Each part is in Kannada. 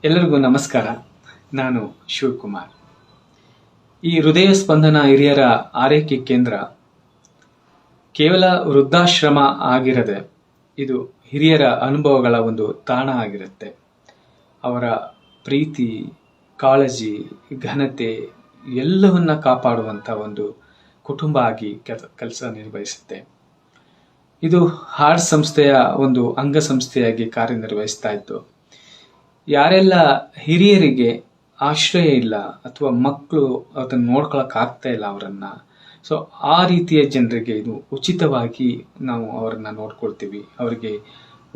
ಎಲ್ಲರಿಗೂ ನಮಸ್ಕಾರ. ನಾನು ಶಿವಕುಮಾರ್. ಈ ಹೃದಯ ಸ್ಪಂದನ ಹಿರಿಯರ ಆರೈಕೆ ಕೇಂದ್ರ ಕೇವಲ ವೃದ್ಧಾಶ್ರಮ ಆಗಿರದೆ ಇದು ಹಿರಿಯರ ಅನುಭವಗಳ ಒಂದು ತಾಣ ಆಗಿರುತ್ತೆ. ಅವರ ಪ್ರೀತಿ, ಕಾಳಜಿ, ಘನತೆ ಎಲ್ಲವನ್ನ ಕಾಪಾಡುವಂಥ ಒಂದು ಕುಟುಂಬ ಆಗಿ ಕೆಲಸ ನಿರ್ವಹಿಸುತ್ತೆ. ಇದು ಹಾರ್ಟ್ ಸಂಸ್ಥೆಯ ಒಂದು ಅಂಗಸಂಸ್ಥೆಯಾಗಿ ಕಾರ್ಯನಿರ್ವಹಿಸ್ತಾ ಇತ್ತು. ಯಾರೆಲ್ಲ ಹಿರಿಯರಿಗೆ ಆಶ್ರಯ ಇಲ್ಲ ಅಥವಾ ಮಕ್ಕಳು ಅದನ್ನು ನೋಡ್ಕೊಳಕ್ ಆಗ್ತಾ ಇಲ್ಲ ಅವರನ್ನ, ಸೊ ಆ ರೀತಿಯ ಜನರಿಗೆ ಇದು ಉಚಿತವಾಗಿ ನಾವು ಅವರನ್ನ ನೋಡ್ಕೊಳ್ತೀವಿ. ಅವರಿಗೆ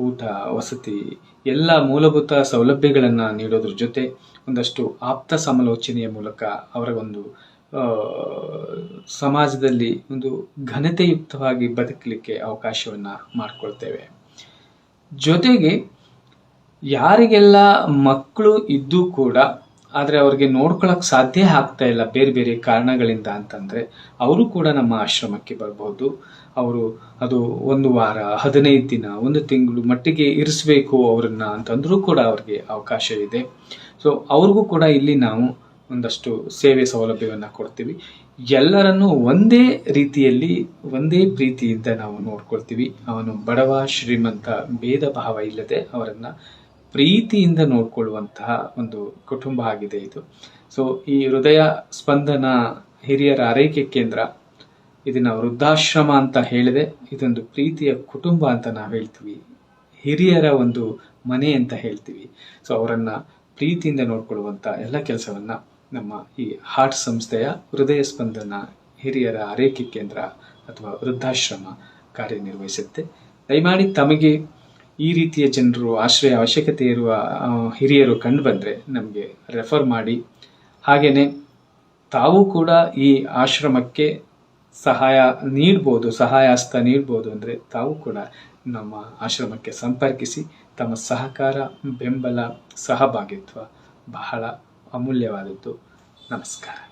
ಊಟ, ವಸತಿ ಎಲ್ಲ ಮೂಲಭೂತ ಸೌಲಭ್ಯಗಳನ್ನ ನೀಡೋದ್ರ ಜೊತೆ ಒಂದಷ್ಟು ಆಪ್ತ ಸಮಾಲೋಚನೆಯ ಮೂಲಕ ಅವರ ಒಂದು ಸಮಾಜದಲ್ಲಿ ಒಂದು ಘನತೆಯುಕ್ತವಾಗಿ ಬದುಕಲಿಕ್ಕೆ ಅವಕಾಶವನ್ನ ಮಾಡಿಕೊಳ್ತೇವೆ. ಜೊತೆಗೆ ಯಾರಿಗೆಲ್ಲ ಮಕ್ಕಳು ಇದ್ದು ಕೂಡ ಆದರೆ ಅವ್ರಿಗೆ ನೋಡ್ಕೊಳಕ್ ಸಾಧ್ಯ ಆಗ್ತಾ ಇಲ್ಲ ಬೇರೆ ಬೇರೆ ಕಾರಣಗಳಿಂದ ಅಂತಂದ್ರೆ ಅವರು ಕೂಡ ನಮ್ಮ ಆಶ್ರಮಕ್ಕೆ ಬರ್ಬೋದು. ಅವರು ಅದು 1 ವಾರ, 15 ದಿನ, 1 ತಿಂಗಳು ಮಟ್ಟಿಗೆ ಇರಿಸ್ಬೇಕು ಅವ್ರನ್ನ ಅಂತಂದ್ರೂ ಕೂಡ ಅವ್ರಿಗೆ ಅವಕಾಶ ಇದೆ. ಸೊ ಅವ್ರಿಗೂ ಕೂಡ ಇಲ್ಲಿ ನಾವು ಒಂದಷ್ಟು ಸೇವೆ ಸೌಲಭ್ಯವನ್ನ ಕೊಡ್ತೀವಿ. ಎಲ್ಲರನ್ನೂ ಒಂದೇ ರೀತಿಯಲ್ಲಿ ಒಂದೇ ಪ್ರೀತಿಯಿಂದ ನಾವು ನೋಡ್ಕೊಳ್ತೀವಿ. ಅವನು ಬಡವ ಶ್ರೀಮಂತ ಭೇದ ಭಾವ ಇಲ್ಲದೆ ಅವರನ್ನ ಪ್ರೀತಿಯಿಂದ ನೋಡ್ಕೊಳ್ಳುವಂತಹ ಒಂದು ಕುಟುಂಬ ಆಗಿದೆ ಇದು. ಸೊ ಈ ಹೃದಯ ಸ್ಪಂದನ ಹಿರಿಯರ ಆರೈಕೆ ಕೇಂದ್ರ ಇದನ್ನ ವೃದ್ಧಾಶ್ರಮ ಅಂತ ಹೇಳಿದೆ, ಇದೊಂದು ಪ್ರೀತಿಯ ಕುಟುಂಬ ಅಂತ ನಾವು ಹೇಳ್ತೀವಿ, ಹಿರಿಯರ ಒಂದು ಮನೆ ಅಂತ ಹೇಳ್ತೀವಿ. ಸೊ ಅವರನ್ನ ಪ್ರೀತಿಯಿಂದ ನೋಡ್ಕೊಳ್ಳುವಂತ ಎಲ್ಲ ಕೆಲಸವನ್ನ ನಮ್ಮ ಈ ಹಾರ್ಟ್ ಸಂಸ್ಥೆಯ ಹೃದಯ ಸ್ಪಂದನ ಹಿರಿಯರ ಆರೈಕೆ ಕೇಂದ್ರ ಅಥವಾ ವೃದ್ಧಾಶ್ರಮ ಕಾರ್ಯನಿರ್ವಹಿಸುತ್ತೆ. ದಯಮಾಡಿ ತಮಗೆ ಈ ರೀತಿಯ ಜನರು ಆಶ್ರಯ ಅವಶ್ಯಕತೆ ಇರುವ ಹಿರಿಯರು ಕಂಡು ಬಂದರೆ ನಮಗೆ ರೆಫರ್ ಮಾಡಿ. ಹಾಗೇನೆ ತಾವು ಕೂಡ ಈ ಆಶ್ರಮಕ್ಕೆ ಸಹಾಯ ಹಸ್ತ ನೀಡ್ಬೋದು ಅಂದರೆ ತಾವು ಕೂಡ ನಮ್ಮ ಆಶ್ರಮಕ್ಕೆ ಸಂಪರ್ಕಿಸಿ. ತಮ್ಮ ಸಹಕಾರ, ಬೆಂಬಲ, ಸಹಭಾಗಿತ್ವ ಬಹಳ ಅಮೂಲ್ಯವಾದದ್ದು. ನಮಸ್ಕಾರ.